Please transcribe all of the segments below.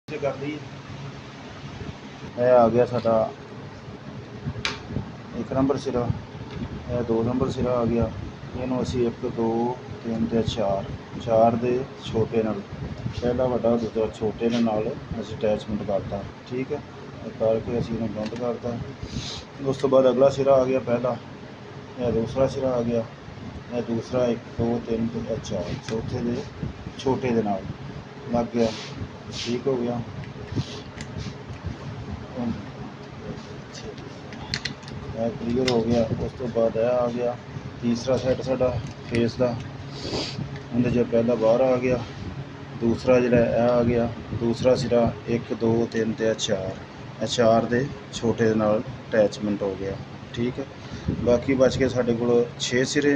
कर ली। यह आ गया साडा 1 नंबर सिरा, यह 2 नंबर सिरा आ गया। इनू असी 1 2 3 ते 4 दे छोटे नाल, पहला वड्डा दूजा छोटे दे नाल असी अटैचमेंट करता। ठीक है, करके असी इन्हूं बंद करता। उस तो बाद अगला सिरा आ गया पहला, यह दूसरा सिरा आ गया, यह दूसरा 1 2 3 ते 4 चौथे दे छोटे दे नाल लग गया। ठीक हो गया। यह क्लीयर हो गया। उस तो बाद यह आ गया तीसरा सैट साडा फेस का, उहदे च पहला बाहर आ गया, दूसरा जिहड़ा यह आ गया, दूसरा सिरा 1 2 3 ते 4 दे छोटे दे नाल अटैचमेंट हो गया। ठीक है, बाकी बच के साडे कोल 6 सिरे,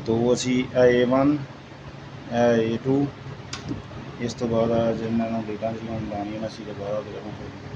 दो असी A1 A2। इस तो बाद जिन्होंने लीडां जिन्होंने लानियां असी दोबारा देवांगे।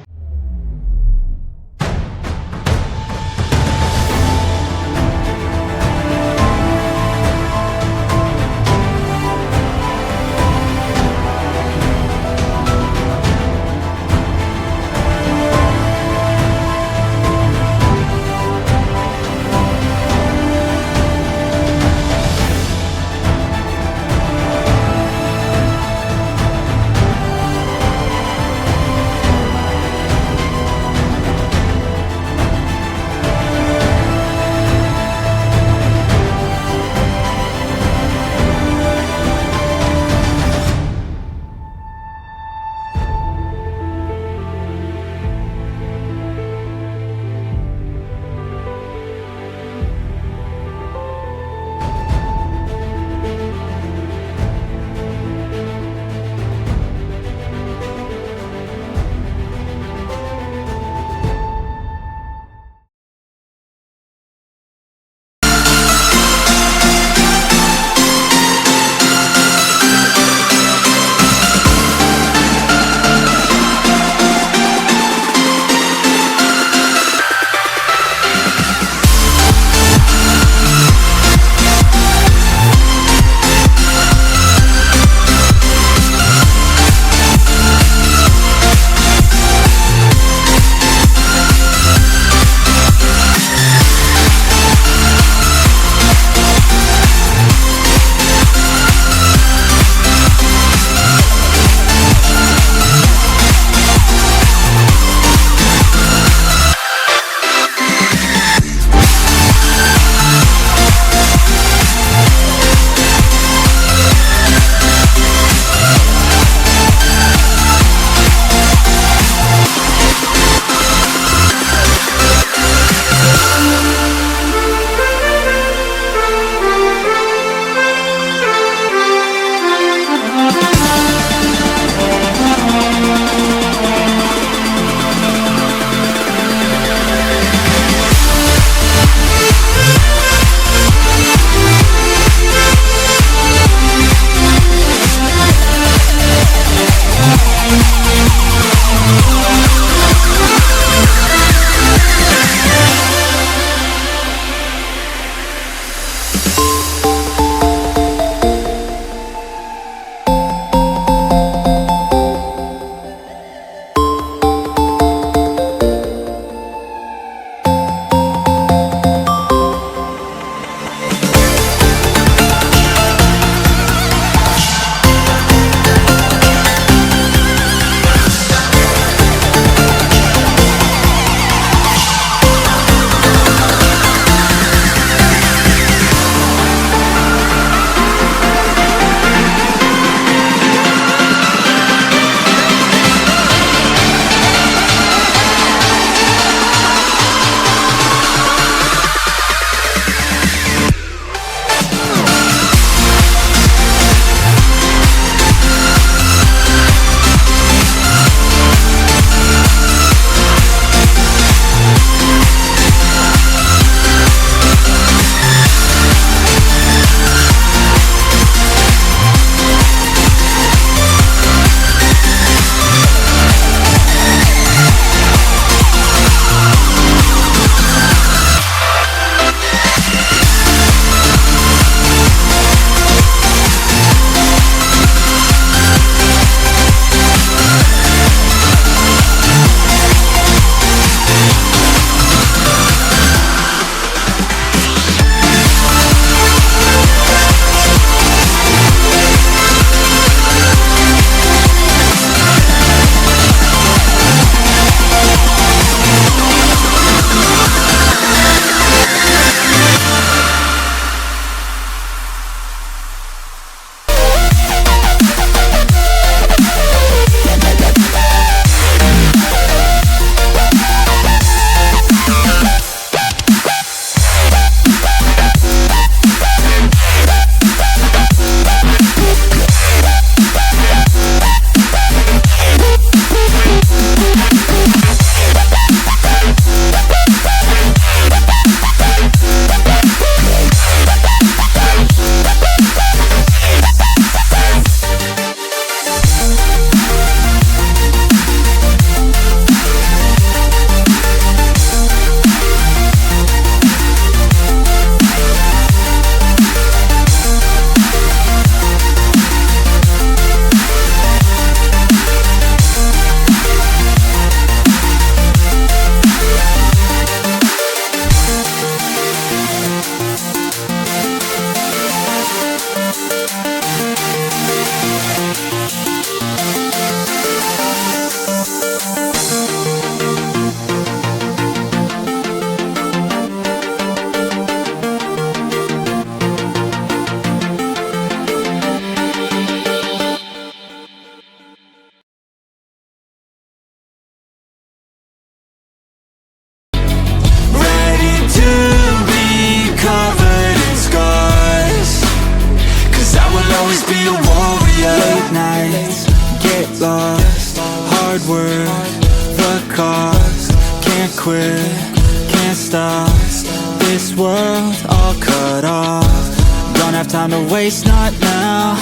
time to waste, not now.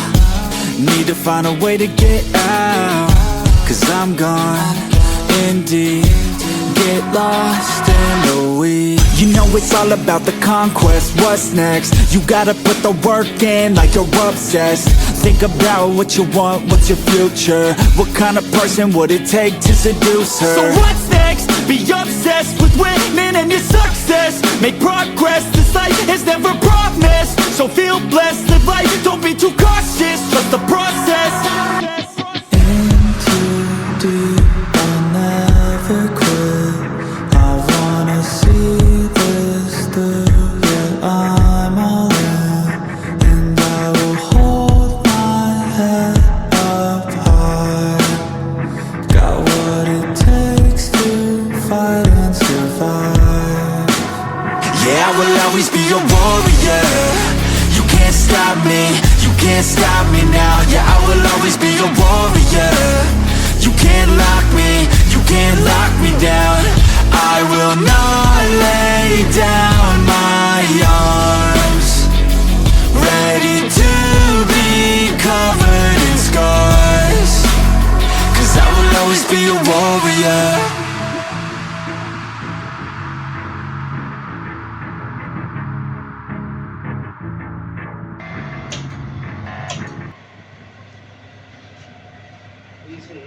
Need to find a way to get out, 'cause I'm gone in deep. Get lost in the weeds. You know it's all about the conquest. What's next? You gotta put the work in like you're obsessed. Think about what you want, what's your future? What kind of person would it take to seduce her? So what's next? Be obsessed with winning and your success. Make progress, this life is never promised. So feel blessed, live life, don't be too cautious. Trust the process. In too deep, I'll never quit. I wanna see this through. Yeah, I'm all in, and I will hold my head up high. Got what it takes to fight and survive. Yeah, I will always be a warrior. You can't stop me, you can't stop me now. Yeah, I will always be a warrior. You can't lock me, you can't lock me down. I will not lay down my arms. Ready to be covered in scars, 'cause I will always be a warrior. Easy.